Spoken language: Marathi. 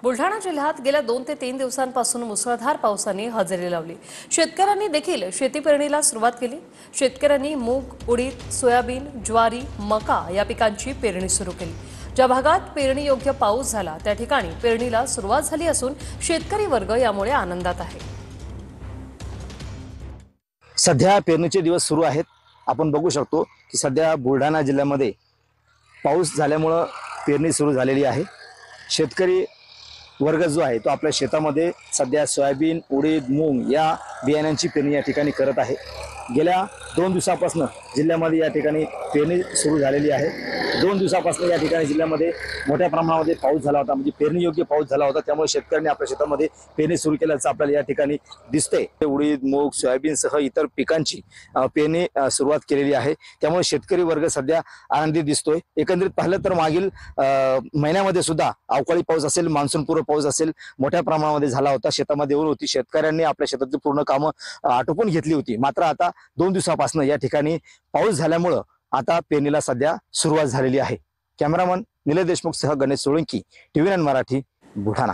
बुलढाणा जिल्ह्यात गेल्या 2 ते 3 दिवसांपासून मुसळधार पावसाने हजेरी लावली। शेतकऱ्यांनी देखील शेती पेरणीला सुरुवात केली। शेतकऱ्यांनी मूग, उडीद, सोयाबीन, ज्वारी, मका या पिकांची पेरणी सुरू केली। ज्या भागात पेरणी योग्य पाऊस झाला त्या ठिकाणी पेरणीला सुरुवात झाली असून शेतकरी वर्ग यामुळे आनंदात आहे। सध्या पेरणीचे दिवस सुरू आहेत। आपण बघू शकतो की सध्या बुलढाणा जिल्ह्यामध्ये पाऊस झाल्यामुळे पेरणी सुरू झालेली आहे। शेतकरी वर्ग जो आहे तो आपल्या शेतामध्ये सध्या सोयाबीन, उडीद, मूग या बियाण्यांची पेरणी या ठिकाणी करत आहे। गेल्या 2 दिवसापासून जिल्ह्यामध्ये या ठिकाणी पेरणी सुरू झालेली आहे। 2 दिवसापासून या ठिकाणी जिल्ह्यामध्ये मोठ्या प्रमाणामध्ये पाऊस झाला होता, म्हणजे पेरणी योग्य पाऊस झाला होता। त्यामुळे शेतकऱ्यांनी आपल्या शेतामध्ये पेरणी सुरू केल्याचं आपल्याला या ठिकाणी दिसतंय। उडीद, मूग, सोयाबीन सह इतर पिकांची पेरणी सुरुवात केलेली आहे। त्यामुळे शेतकरी वर्ग सध्या आनंदी दिसतोय। एकंदरीत पाहिलं तर मागील महिन्यामध्ये सुद्धा अवकाळी पाऊस असेल, मान्सूनपूर्व पाऊस असेल, मोठ्या प्रमाणामध्ये झाला होता। शेतामध्ये येऊन होती, शेतकऱ्यांनी आपल्या शेतातली पूर्ण कामं आटोपून घेतली होती। मात्र आता 2 दिवसापासून या ठिकाणी पाऊस झाल्यामुळं आता पेरणीला सध्या सुरुवात झालेली आहे। कॅमेरामन निलेश देशमुख सह गणेश सोळंकी, TV9 मराठी, बुलढाणा।